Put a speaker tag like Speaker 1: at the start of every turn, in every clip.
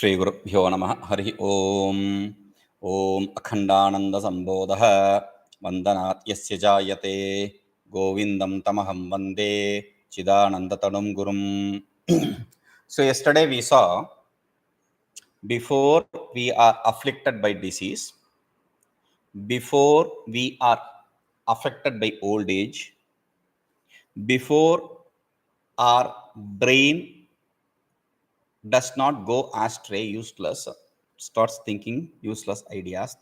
Speaker 1: श्रीगुरुभ्यो नमः हरिः ओम् ॐ अखण्डानन्दसम्बोधः वन्दनात् यस्य जायते गोविन्दं तमहं वन्दे चिदानन्दतनुं गुरुम्. So yesterday we saw, before we are afflicted by disease, before we are affected by old age, before our brain does not go astray, useless, starts thinking useless ideas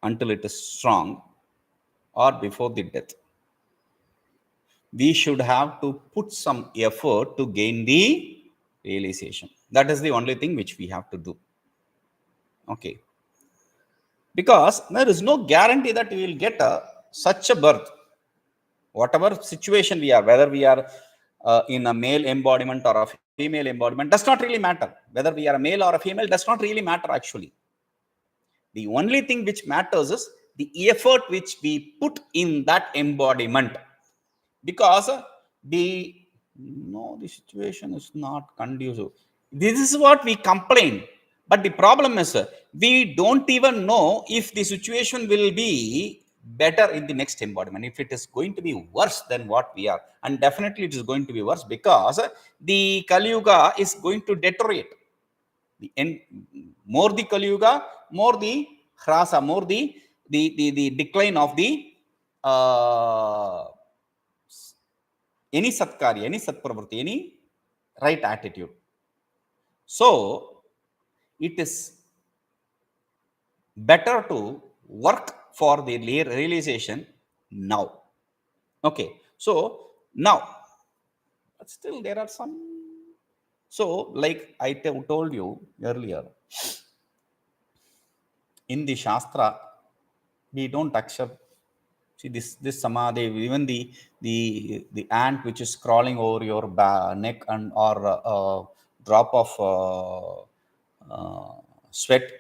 Speaker 1: until it is strong, or before the death, we should have to put some effort to gain the realization. That is the only thing which we have to do. Okay. Because there is no guarantee that we will get such a birth. Whatever situation we are, whether we are in a male embodiment or a female embodiment, does not really matter. Whether we are a male or a female does not really matter actually. The only thing which matters is the effort which we put in that embodiment. Because the situation is not conducive. This is what we complain. But the problem is we don't even know if the situation will be better in the next embodiment, if it is going to be worse than what we are. And definitely it is going to be worse, because the Kali Yuga is going to deteriorate. More the Kali Yuga, more the hrasa, more the decline of the any satkarya, any satpravrti, any right attitude. So it is better to work for the realization now. Okay. So now, but still there are some. So like I told you earlier, in the Shastra, we don't accept. See this samadhi, even the ant which is crawling over your neck and or a drop of sweat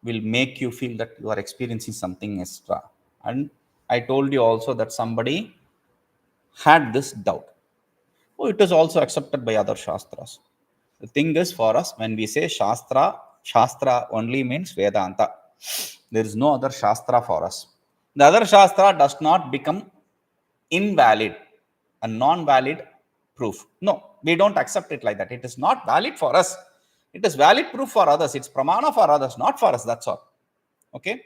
Speaker 1: will make you feel that you are experiencing something extra. And I told you also that somebody had this doubt. Oh, it is also accepted by other Shastras. The thing is, for us, when we say Shastra only means Vedanta. There is no other Shastra for us. The other Shastra does not become invalid, a non-valid proof. No, we don't accept it like that. It is not valid for us. It is valid proof for others. It's pramana for others, not for us. That's all. Okay.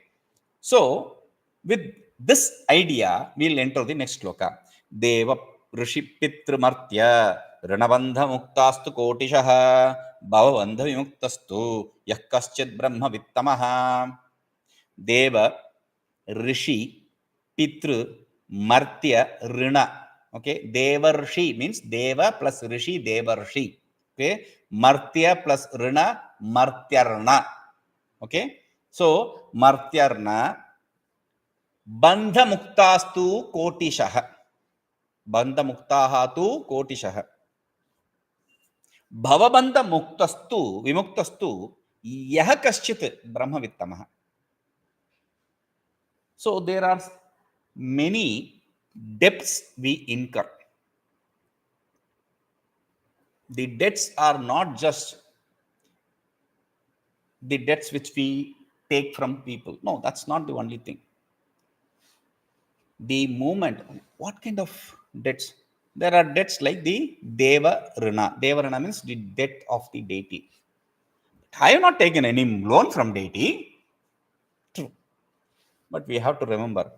Speaker 1: So, with this idea, we'll enter the next shloka. devarṣipitṛmartyarṇabandhamuktāstu koṭiśaḥ bhavabandhavimuktastu yah kaścidbrahmavittamaḥ. Deva, Rishi, Pitru, Martya, Rina. Okay, Devarshi means Deva plus Rishi, Devarshi. Okay, Martya plus Rina, Martyarna. Okay, so Martyarna, bandhamuktastu koṭiśaḥ. Bandhamuktahatu koṭiśaḥ. Bhavabandhamuktastu, vimuktastu, yah kaścidbrahmavittamaḥ. So there are many debts we incur. The debts are not just the debts which we take from people. No, that's not the only thing. The moment, what kind of debts? There are debts like the Deva Rina. Deva Rina means the debt of the deity. I have not taken any loan from deity. True. But we have to remember,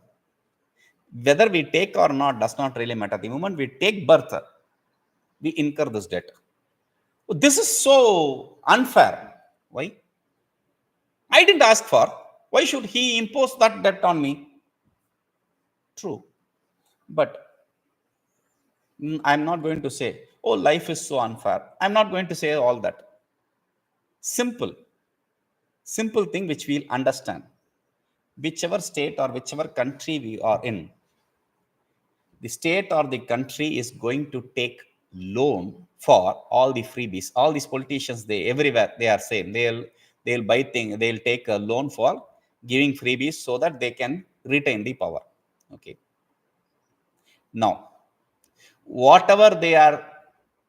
Speaker 1: whether we take or not does not really matter. The moment we take birth, we incur this debt. This is so unfair. Why? I didn't ask for. Why should he impose that debt on me? True. But I'm not going to say, oh, life is so unfair. I'm not going to say all that. Simple thing which we'll understand. Whichever state or whichever country we are in, the state or the country is going to take loan for all the freebies. All these politicians, everywhere they are saying they'll buy things, they'll take a loan for giving freebies so that they can retain the power. Okay. Now, whatever they are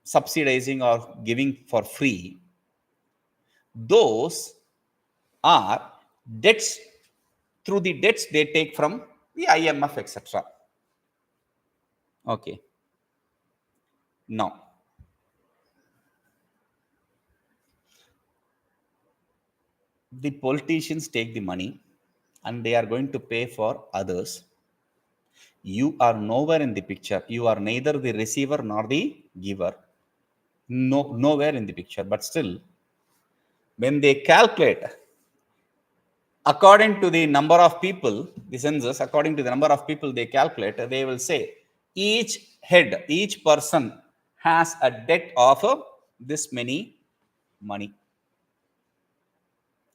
Speaker 1: subsidizing or giving for free, Those are debts through the debts they take from the IMF, etc. Okay. Now, the politicians take the money and they are going to pay for others. You are nowhere in the picture. You are neither the receiver nor the giver. No, nowhere in the picture. But still, when they calculate according to the number of people, the census, according to the number of people they calculate, they will say each head, each person has a debt of this many money.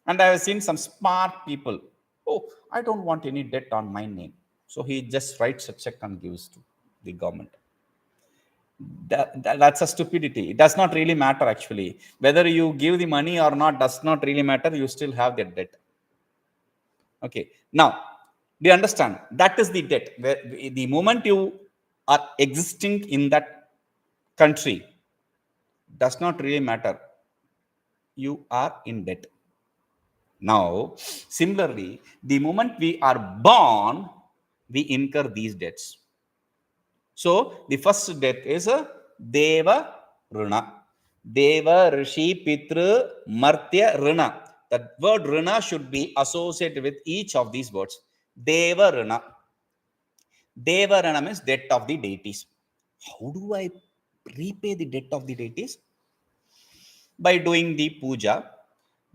Speaker 1: And I have seen some smart people. Oh, I don't want any debt on my name. So he just writes a check and gives to the government. That's a stupidity. It does not really matter actually. Whether you give the money or not does not really matter. You still have that debt. Okay. Now, do you understand? That is the debt. Where the moment you are existing in that country does not really matter. You are in debt. Now, similarly, the moment we are born, we incur these debts. So, the first debt is a devarṣipitṛmartyarṇabandhamuktāstu. That word rana should be associated with each of these words. Devarana. Devarana means debt of the deities. How do I repay the debt of the deities? By doing the puja,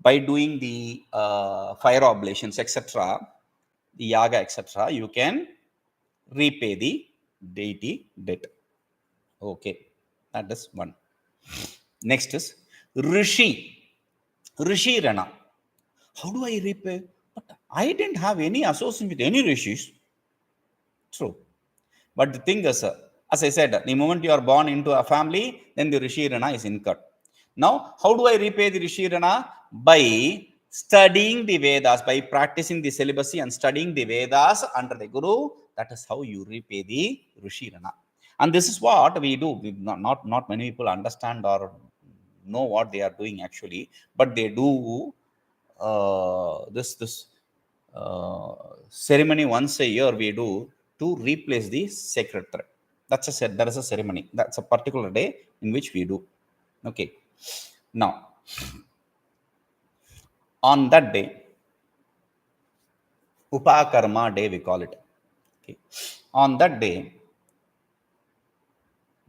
Speaker 1: by doing the fire oblations, etc., the yaga, etc., you can repay the deity debt. Okay, that is one. Next is Rishi. Rishi Rana. How do I repay? But I didn't have any association with any rishis. True. But the thing is, as I said, the moment you are born into a family, then the Rishi Rana is incurred. Now, how do I repay the Rishi Rana? By studying the Vedas, by practicing the celibacy and studying the Vedas under the Guru. That is how you repay the Rishi Rana. And this is what we do. Not many people understand or know what they are doing actually, but they do this ceremony once a year we do to replace the sacred thread. There is a ceremony. That's a particular day in which we do. Okay. Now, on that day, Upakarma day we call it. Okay. On that day,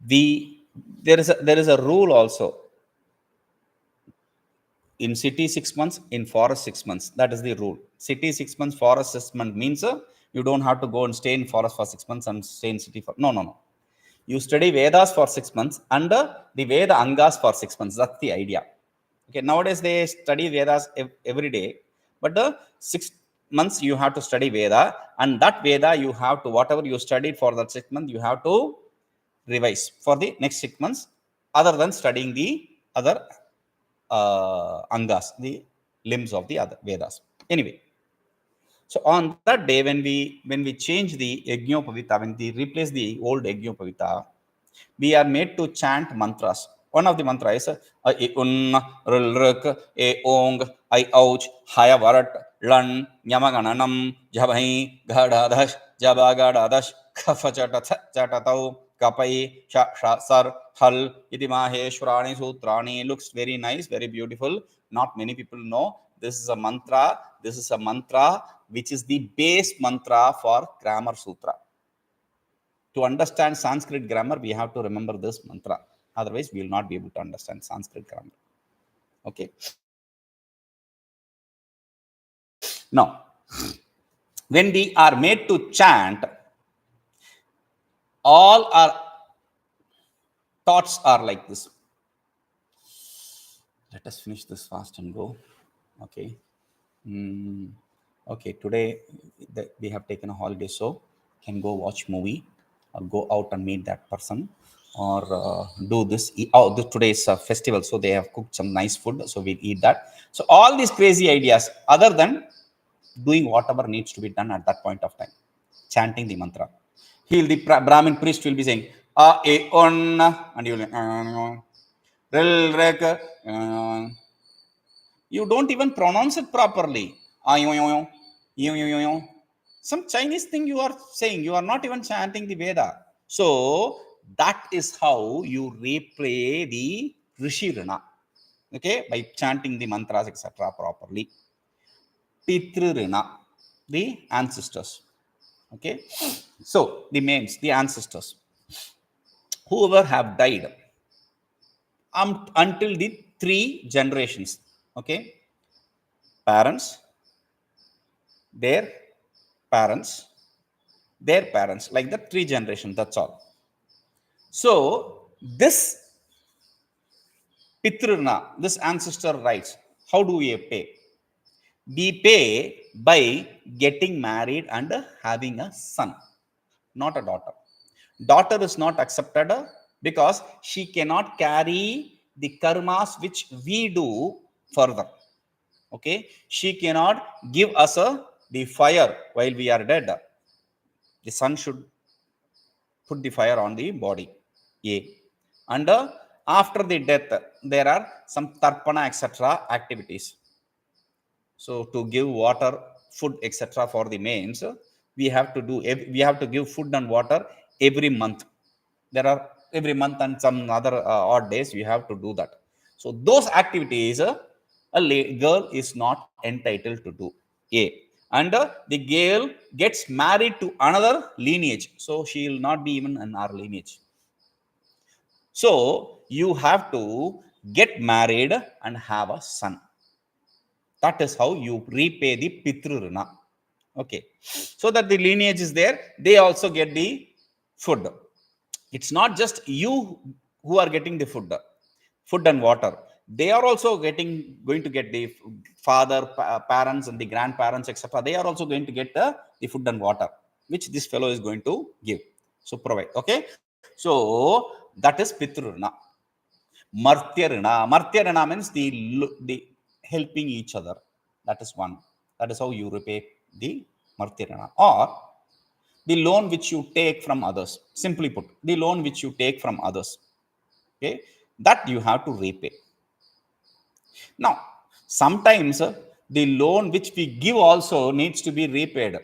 Speaker 1: there is a rule also. In city 6 months, in forest 6 months. That is the rule. City 6 months, forest 6 months means you don't have to go and stay in forest for 6 months and stay in city for no. You study Vedas for 6 months and the Veda Angas for 6 months. That's the idea. Okay, nowadays they study Vedas every day, but 6 months you have to study Veda, and that Veda you have to, whatever you studied for that 6 months, you have to revise for the next 6 months, other than studying the other Angas, the limbs of the other Vedas. Anyway, so on that day, when we change the Yajñopavita, when we replace the old Yajñopavita, we are made to chant mantras. One of the mantras is I un rulruk e ong I ouch haya varat lan nyamagananam jabhai gehādisarvamapahāya jabagādadash kafachatatau kapai sar hal iti maheshwarani sutrani. Looks very nice, very beautiful. Not many people know this is a mantra. This is a mantra which is the base mantra for grammar sutra. To understand Sanskrit grammar, we have to remember this mantra. Otherwise, we will not be able to understand Sanskrit grammar. Okay. Now, when we are made to chant, all our thoughts are like this. Let us finish this fast and go. Okay. Okay, today we have taken a holiday, so can go watch movie or go out and meet that person or do this. Today is a festival, so they have cooked some nice food, so we'll eat that. So all these crazy ideas, other than doing whatever needs to be done at that point of time, chanting the mantra. The Brahmin priest will be saying, and you will You don't even pronounce it properly. Some Chinese thing you are saying. You are not even chanting the Veda. So that is how you replay the Rishi Rana. Okay, by chanting the mantras, etc. properly. Pitru Rana, the ancestors. Okay, so the names, the ancestors, whoever have died until the 3 generations. Okay, parents, their parents, their parents, like the 3 generations. That's all. So this Pitruna, this ancestor rights, how do we pay? We pay by getting married and having a son, not a daughter. Daughter is not accepted because she cannot carry the karmas which we do further. Okay, she cannot give us the fire while we are dead. The son should put the fire on the body. And after the death, there are some tarpana, etc. activities. So to give water, food, etc. for the mains, we have to give food and water every month. There are every month and some other odd days we have to do that. So those activities a girl is not entitled to do. And the girl gets married to another lineage, so she will not be even in our lineage. So you have to get married and have a son. That is how you repay the Pitru Rana. Okay, so that the lineage is there, they also get the food. It's not just you who are getting the food and water. They are also going to get the father, parents, and the grandparents, etc. They are also going to get the food and water, which this fellow is going to give. So provide. Okay, so that is Pitrurna. Martyarṇa means the helping each other. That is one. That is how you repay the Martyarṇa. Or the loan which you take from others. Simply put, the loan which you take from others. Okay, that you have to repay. Now, sometimes the loan which we give also needs to be repaid.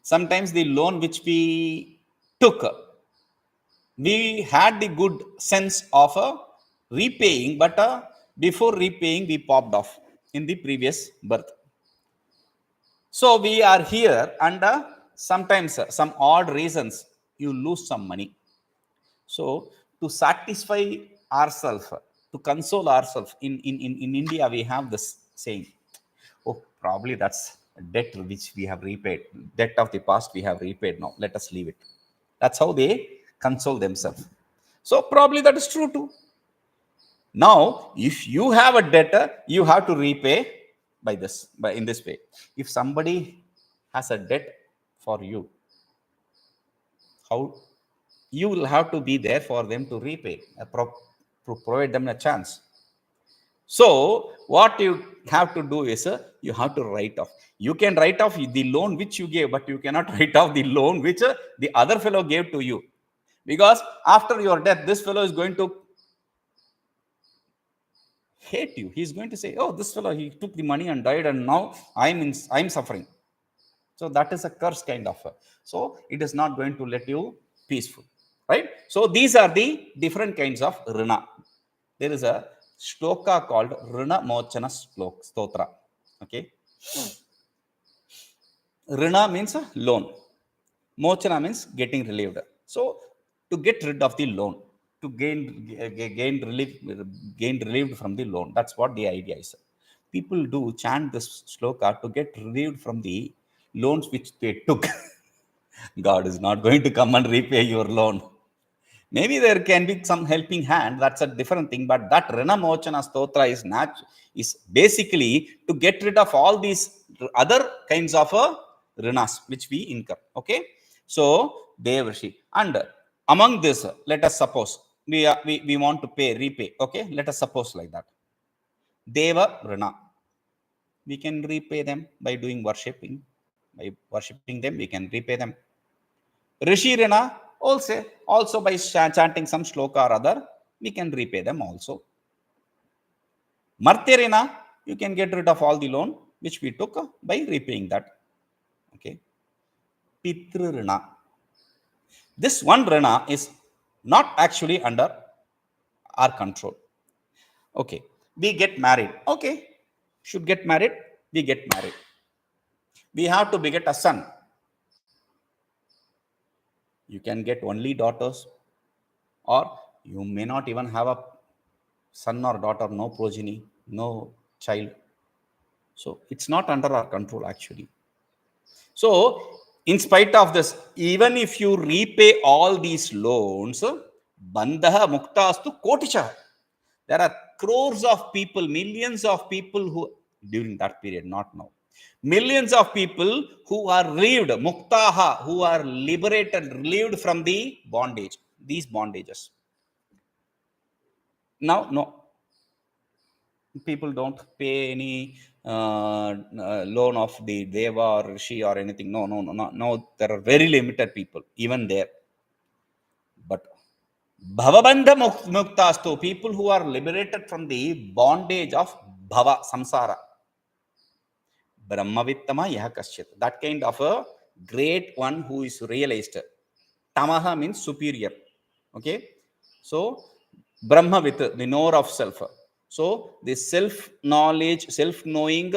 Speaker 1: Sometimes the loan which we took, we had the good sense of repaying, but before repaying, we popped off in the previous birth. So we are here, and sometimes some odd reasons you lose some money. So to satisfy ourselves, to console ourselves, in India we have this saying, oh, probably that's a debt which we have repaid. Debt of the past we have repaid now. Let us leave it. That's how they console themselves. So probably that is true too. Now, if you have a debt, you have to repay in this way. If somebody has a debt for you, how you will have to be there for them to repay, to provide them a chance. So what you have to do is you have to write off. You can write off the loan which you gave, but you cannot write off the loan which the other fellow gave to you. Because after your death, this fellow is going to hate you. He's going to say, oh, this fellow, he took the money and died, and now I'm suffering. So that is a curse kind of. So it is not going to let you peaceful, right? So these are the different kinds of rina. There is a shloka called Rina Mochana Stotra. Okay. Rina means a loan. Mochana means getting relieved. So to get rid of the loan, to gain relieved from the loan. That's what the idea is. People do chant this shloka to get relieved from the loans which they took. God is not going to come and repay your loan. Maybe there can be some helping hand. That's a different thing. But that Rina Mochana Stotra is basically to get rid of all these other kinds of rinas which we incur. Okay. So Devarshi. And among this, let us suppose we want to repay. Okay. Let us suppose like that. Deva Rina. We can repay them by doing worshipping. By worshipping them, we can repay them. Rishi Rina, also by chanting some shloka or other, we can repay them also. Martyarena, you can get rid of all the loan which we took by repaying that. Okay. Pitrurana. This one rana is not actually under our control. Okay. We get married. Okay. Should get married. We get married. We have to beget a son. You can get only daughters, or you may not even have a son or daughter, no progeny, no child. So it's not under our control actually. So in spite of this, even if you repay all these loans, bandhamuktāstu koṭiśaḥ. There are crores of people, millions of people who during that period, not now. Millions of people who are relieved, muktaha, who are liberated, relieved from the bondage, these bondages. Now, no. People don't pay any loan of the deva or rishi or anything. No. There are very limited people, even there. But bhavabandhamuktastu, people who are liberated from the bondage of bhava, samsara. Brahmavittamaḥ kaścidbrahmavittamaḥ. That kind of a great one who is realized. Tamaha means superior. Okay. So, Brahmavit, the knower of self. So, the self-knowledge, self-knowing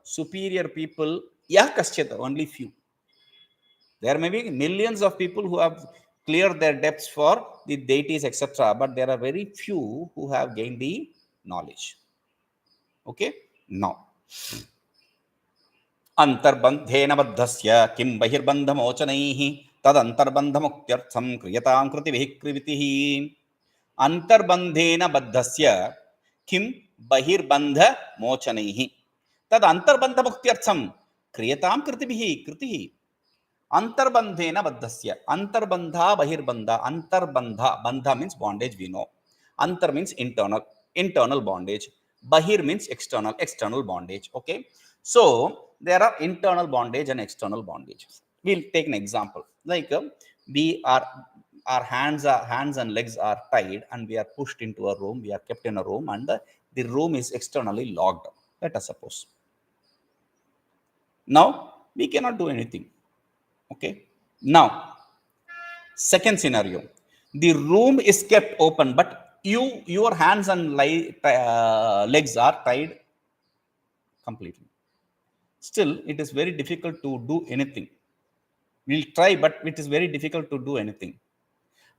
Speaker 1: superior people, kaścidbrahmavittamaḥ, only few. There may be millions of people who have cleared their depths for the deities, etc. But there are very few who have gained the knowledge. Okay. Now, antarbandhena baddhasya kim bahirbandhamocanaiḥ tadantarbandhamuktyarthaṃ kriyatāṃ kṛtibhiḥ. Antarbandhena baddhasya kim bahirbandhamocanaiḥ tadantarbandhamuktyarthaṃ kriyatāṃ kṛtibhiḥ. Antarbandhena baddhasya. Antarbandha, bahirbandha. Antarbandha. Bandha means bondage, we know. Antar means internal. Internal bondage. Bahir means external. External bondage. Okay. So, there are internal bondage and external bondage. We'll take an example. Like our hands and legs are tied and we are pushed into a room. We are kept in a room and the room is externally locked. Let us suppose. Now, we cannot do anything. Okay. Now, second scenario, the room is kept open, but your hands and legs are tied completely. Still, it is very difficult to do anything. We'll try, but it is very difficult to do anything.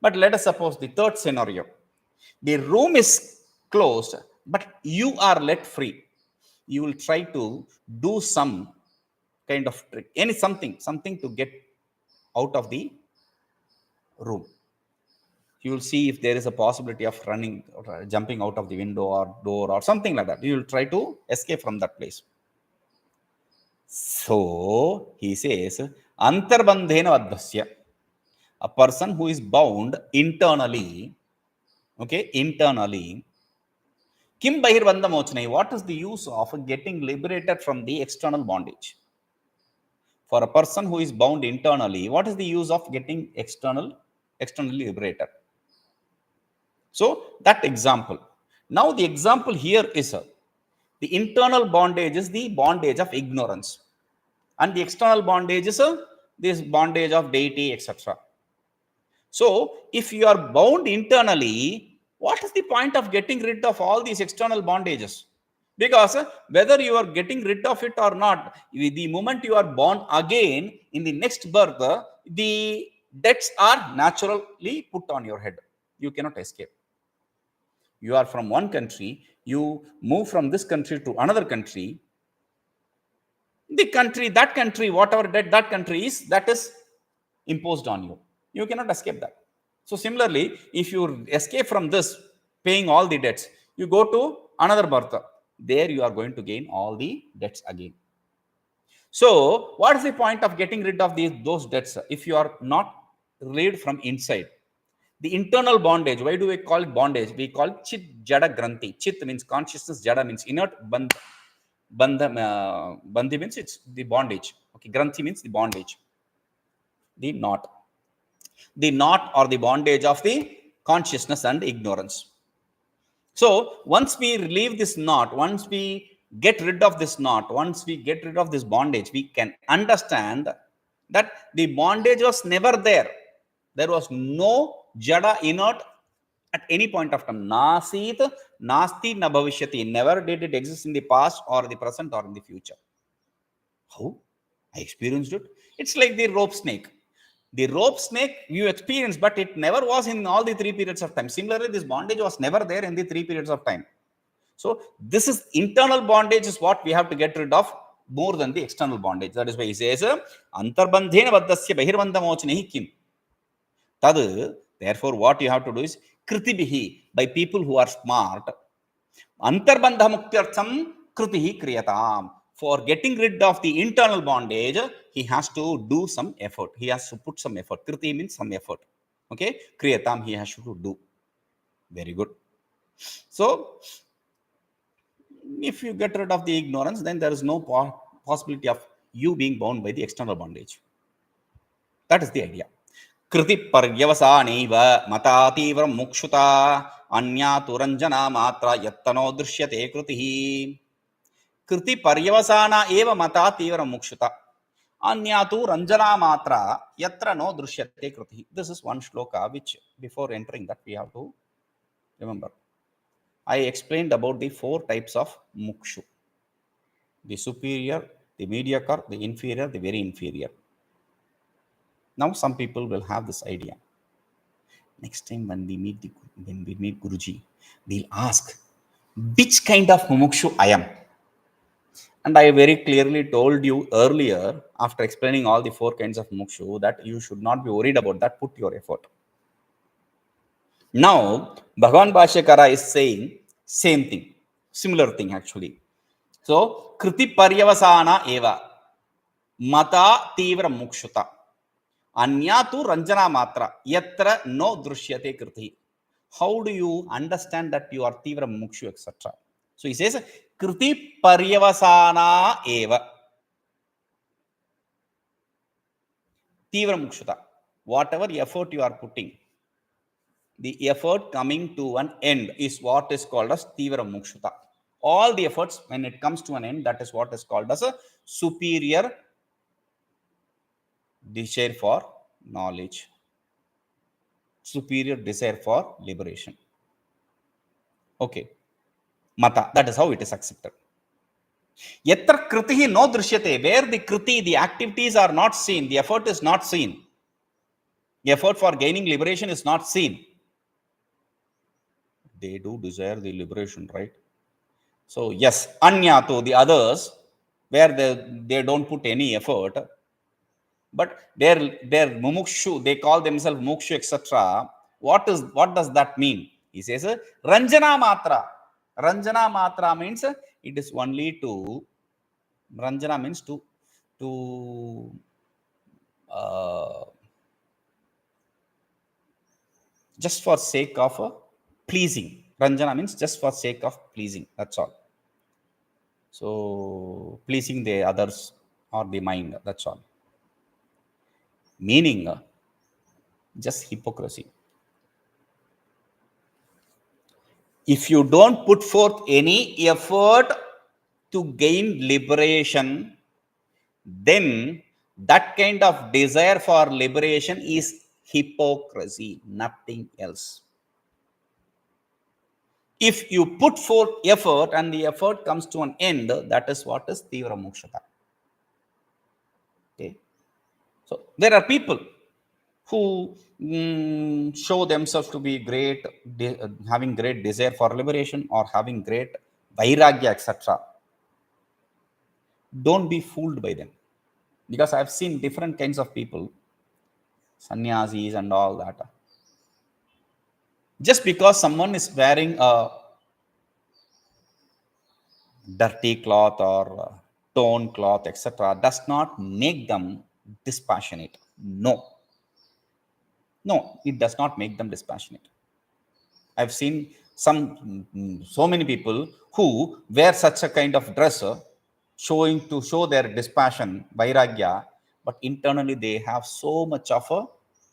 Speaker 1: But let us suppose the third scenario. The room is closed, but you are let free. You will try to do some kind of trick, something to get out of the room. You will see if there is a possibility of running or jumping out of the window or door or something like that. You will try to escape from that place. So he says, antarbandhena baddhasya. A person who is bound internally, okay, internally. Kim bahirbandhamocanaiḥ. What is the use of getting liberated from the external bondage? For a person who is bound internally, what is the use of getting externally liberated? So that example. Now the example here is the internal bondage is the bondage of ignorance, and the external bondage is this bondage of deity, etc. So if you are bound internally, what is the point of getting rid of all these external bondages? Because whether you are getting rid of it or not, the moment you are born again in the next birth, the debts are naturally put on your head. You cannot escape. You are from one country, you move from this country to another country. That country, whatever debt that country is, that is imposed on you. You cannot escape that. So similarly, if you escape from this, paying all the debts, you go to another birth. There you are going to gain all the debts again. So what is the point of getting rid of those debts if you are not relieved from inside? The internal bondage, why do we call it bondage? We call it chit jada granthi. Chit means consciousness, jada means inert, bandhi means it's the bondage. Okay, granthi means the bondage. The knot. The knot or the bondage of the consciousness and ignorance. So once we relieve this knot, once we get rid of this knot, once we get rid of this bondage, we can understand that the bondage was never there. There was no jada inert at any point of time. Nasit, nasti, na bhavishyati. Never did it exist in the past or the present or in the future. How? I experienced it. It's like the rope snake. The rope snake you experienced, but it never was in all the 3 periods of time. Similarly, this bondage was never there in the 3 periods of time. So this is internal bondage is what we have to get rid of more than the external bondage. That is why he says, antarbandhena baddhasya bahirbandhamocanaiḥ kim. Tad, therefore, what you have to do is kṛtibhiḥ, by people who are smart. antarbandhamuktyarthaṃ kṛtiḥ kriyatāṃ. For getting rid of the internal bondage, he has to do some effort. He has to put some effort. Kṛtiḥ means some effort. Okay. Kriyatāṃ, he has to do. Very good. So, if you get rid of the ignorance, then there is no possibility of you being bound by the external bondage. That is the idea. kṛtiparyavasānaiva matā tīvramumukṣutā anyā rañjanāmātrā yatra dṛśyate kṛtiḥ. kṛtiparyavasānaiva matā tīvramumukṣutā anyā rañjanāmātrā yatra no dṛśyate kṛtiḥ. This is one shloka which before entering that we have to remember. I explained about the 4 types of mukshu: the superior, the mediocre, the inferior, the very inferior. Now some people will have this idea. Next time when we meet Guruji, we'll ask which kind of mumukshu I am. And I very clearly told you earlier, after explaining all the 4 kinds of mukshu, that you should not be worried about that. Put your effort. Now, Bhagavan Bhashyakara is saying same thing, similar thing actually. So, kṛtiparyavasānaiva matā tīvramumukṣutā anyā rañjanāmātrā yatra no dṛśyate kṛtiḥ. How do you understand that you are tīvramumukshu, etc.? So he says kṛtiparyavasānaiva tīvramumukṣutā. Whatever effort you are putting, the effort coming to an end is what is called as tīvramumukṣutā. All the efforts, when it comes to an end, that is what is called as a superior desire for knowledge, superior desire for liberation. Okay. Matā, that is how it is accepted. Yatra kṛtiḥ no dṛśyate, where the kṛti, the activities are not seen, the effort is not seen, the effort for gaining liberation is not seen. They do desire the liberation, right? So yes, anyā, the others, where they don't put any effort, but they're mumukshu, they call themselves mukshu, etc. What does that mean? He says rañjanāmātrā. Rañjanāmātrā means it is only to, rañjana means to just for sake of pleasing. Rañjana means just for sake of pleasing. That's all. So pleasing the others or the mind. That's all. Meaning just hypocrisy. If you don't put forth any effort to gain liberation, then that kind of desire for liberation is hypocrisy, nothing else. If you put forth effort and the effort comes to an end, that is what is tīvramumukṣutā. Okay. So there are people who show themselves to be great, having great desire for liberation or having great vairagya, etc. Don't be fooled by them, because I've seen different kinds of people, sannyasis and all that. Just because someone is wearing a dirty cloth or torn cloth, etc., does not make them dispassionate. No, it does not make them dispassionate. I've seen so many people who wear such a kind of dress, to show their dispassion, vairagya, but internally they have so much of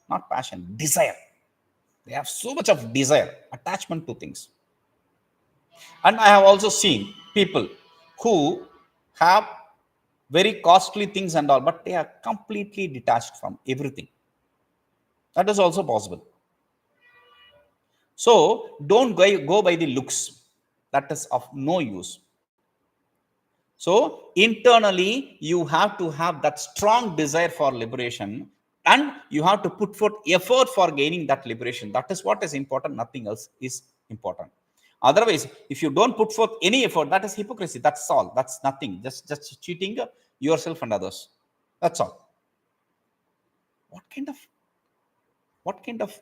Speaker 1: not passion, desire. They have so much of desire, attachment to things. And I have also seen people who have very costly things and all, but they are completely detached from everything. That is also possible. So don't go by the looks. That is of no use. So internally, you have to have that strong desire for liberation, and you have to put forth effort for gaining that liberation. That is what is important. Nothing else is important. Otherwise, if you don't put forth any effort, that is hypocrisy. That's all. That's nothing. Just cheating yourself and others. That's all. What kind of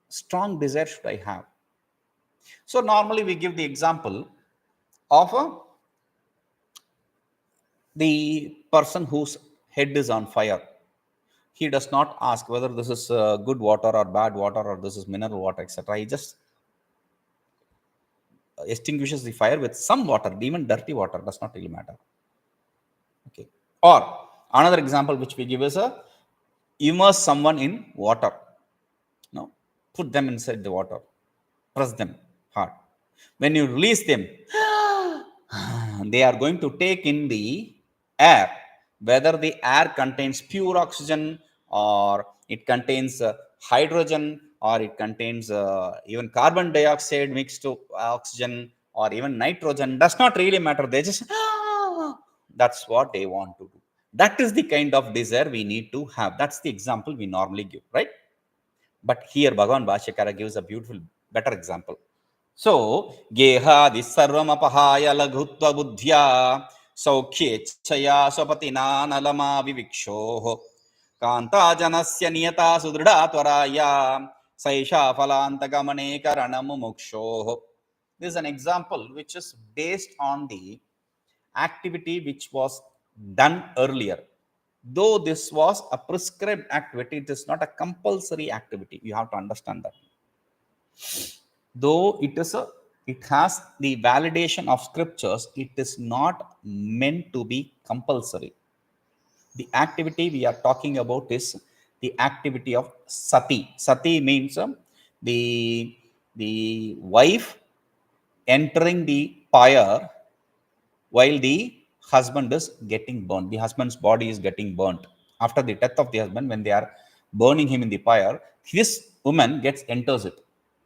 Speaker 1: strong desire should I have? So normally we give the example of the person whose head is on fire. He does not ask whether this is good water or bad water or this is mineral water, etc. He just extinguishes the fire with some water, even dirty water, does not really matter. Okay. Or another example which we give is immerse someone in water. No, put them inside the water, press them hard. When you release them, they are going to take in the air, whether the air contains pure oxygen or it contains hydrogen or it contains even carbon dioxide mixed to oxygen or even nitrogen, does not really matter. They just that's what they want to do. That is the kind of desire we need to have. That's the example we normally give, right? But here Bhagavan Bhashyakara gives a beautiful, better example. So, gehādisarvamapahāya laghutvabuddhyā saukhyecchayā svapatinā'nalamāvivikṣoḥ kāntājanasya niyatā sudṛḍhā tvarā saiṣā phalāntagamane karaṇaṃ mumukṣoḥ. This is an example which is based on the activity which was done earlier. Though this was a prescribed activity, it is not a compulsory activity. You have to understand that. Though it has the validation of scriptures, it is not meant to be compulsory. The activity we are talking about is the activity of sati. Sati means the wife entering the fire while the husband is getting burnt. The husband's body is getting burnt. After the death of the husband, when they are burning him in the fire, this woman enters it.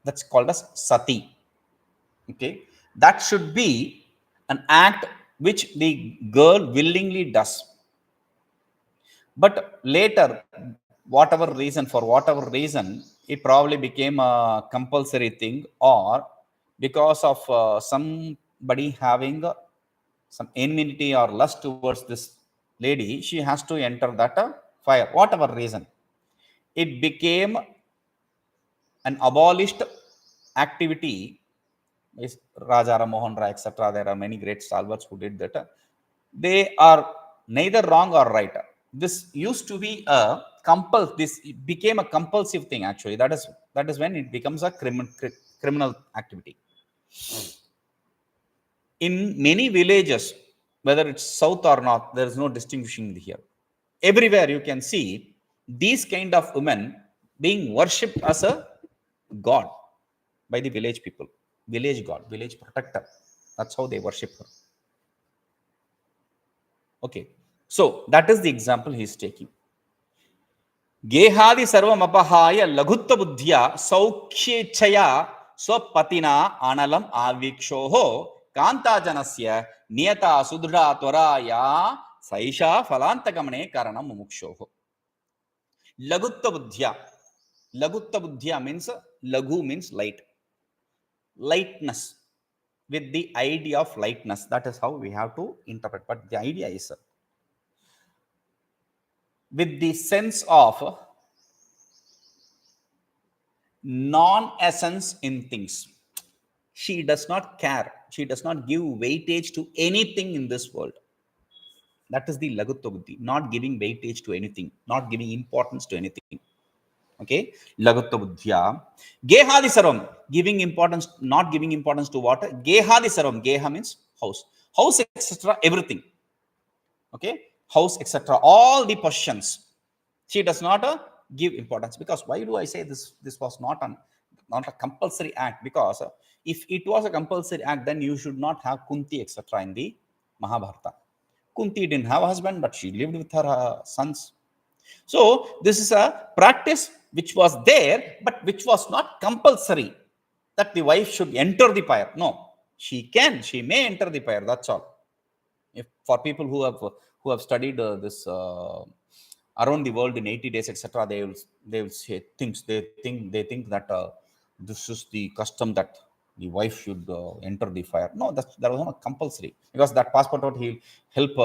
Speaker 1: That's called as sati. Okay, that should be an act which the girl willingly does. But later, for whatever reason, it probably became a compulsory thing, or because of somebody having some enmity or lust towards this lady, she has to enter that fire. Whatever reason, it became an abolished activity. Is Raja Mohan Rai, etc. There are many great stalwarts who did that. They are neither wrong or right. This used to be a this became a compulsive thing actually. That is when it becomes a criminal activity. In many villages, whether it's south or north, there is no distinguishing here. Everywhere you can see these kind of women being worshipped as a god by the village people. Village god, village protector. That's how they worship her. Okay, so that is the example he is taking. gehādisarvamapahāya laghutvabuddhyā saukhyecchayā svapatinā'nalamāvivikṣoḥ kāntājanasya niyatā sudṛḍhā tvarā saiṣā phalāntagamane karaṇaṃ mumukṣoḥ. Laghutvabuddhyā. Laghutvabuddhyā means laghu means light. Lightness, with the idea of lightness. That is how we have to interpret. But the idea is with the sense of non-essence in things. She does not care. She does not give weightage to anything in this world. That is the laghutvabuddhi, not giving weightage to anything, not giving importance to anything. Okay, laghutvabuddhyā. Gehādisarvam, giving importance, not giving importance to what? Gehādisarvam. Geha means house, etc. Everything. Okay, house, etc. All the possessions. She does not give importance, because why do I say this? This was not on. not a compulsory act, because if it was a compulsory act, then you should not have Kunti, etc. in the Mahabharata. Kunti didn't have a husband, but she lived with her sons. So this is a practice which was there, but which was not compulsory that the wife should enter the pyre. No, she may enter the pyre. That's all. If for people who have studied this around the world in 80 days, etc., they will say things. They think that this is the custom that the wife should enter the fire. No, that was not compulsory, because that passport will help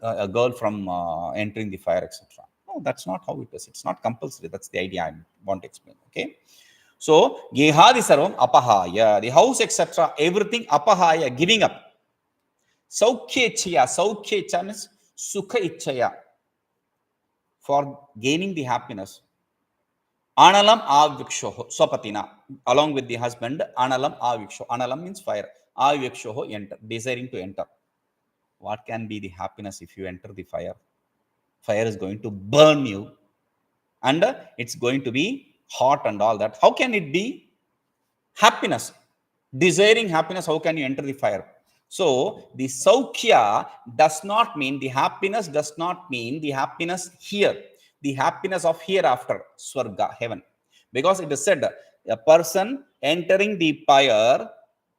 Speaker 1: a girl from entering the fire, etc. No, that's not how it is. It's not compulsory. That's the idea I want to explain. Okay. So, gehādisarvamapahāya, the house, etc., everything apahāya, giving up. Saukhyecchayā means sukhaichchayā, for gaining the happiness. Analam svapatina, along with the husband. Analam means fire. Enter, desiring to enter. What can be the happiness if you enter the fire? Fire is going to burn you, and it's going to be hot and all that. How can it be happiness? Desiring happiness, how can you enter the fire? So the saukhya does not mean the happiness, does not mean the happiness here, the happiness of hereafter, swarga, heaven. Because it is said, a person entering the fire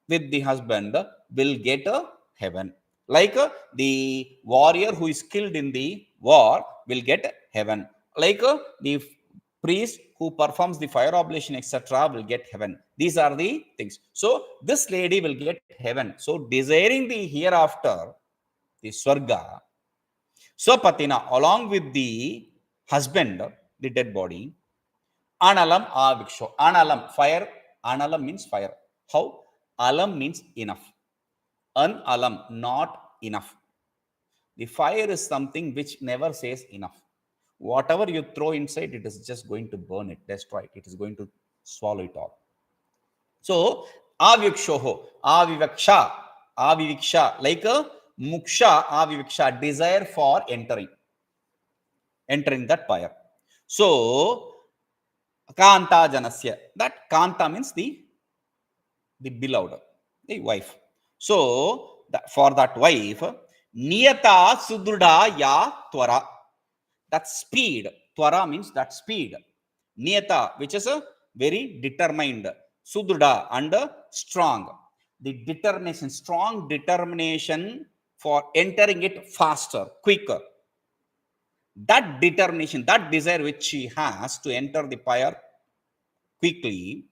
Speaker 1: with the husband will get a heaven. Like the warrior who is killed in the war will get heaven. Like the priest who performs the fire oblation, etc., will get heaven. These are the things. So this lady will get heaven. So desiring the hereafter, the swarga, swapatina, along with the husband, the dead body, analam, fire. Analam means fire. How? Alam means enough. Alam, not enough. The fire is something which never says enough. Whatever you throw inside, it is just going to burn it, destroy it. It is going to swallow it all. So, aviviksha, like a muksha, aviviksha, desire for entering that fire. So, kāntājanasya, that kāntā means the beloved, the wife. So, for that wife, niyatā sudṛḍhā ya tvarā, that speed. Tvarā means that speed. Niyatā, which is a very determined. Sudṛḍhā, and strong. The determination, strong determination for entering it faster, quicker. That determination, that desire which she has to enter the fire quickly,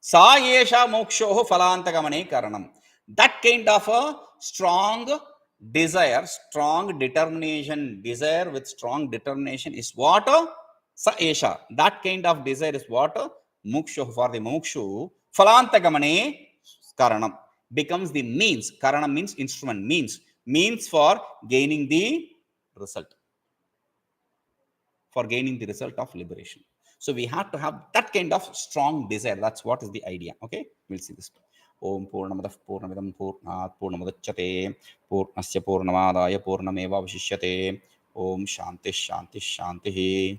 Speaker 1: saiṣā mumukṣoḥ phalāntagamane karaṇaṃ. That kind of a strong desire, strong determination, desire with strong determination is what? Saiṣā. That kind of desire is what? Mumukṣoḥ, for the mumukshu. Phalāntagamane karaṇaṃ becomes the means. Karaṇaṃ means instrument, means for gaining the result. For gaining the result of liberation. So we have to have that kind of strong desire. That's what is the idea. Okay, we'll see this. Om Purnamadah Purnamidam Purnat Purnamudachyate Purnasya Purnamadaya Purnameva Vashishyate. Om Shanti Shanti Shanti.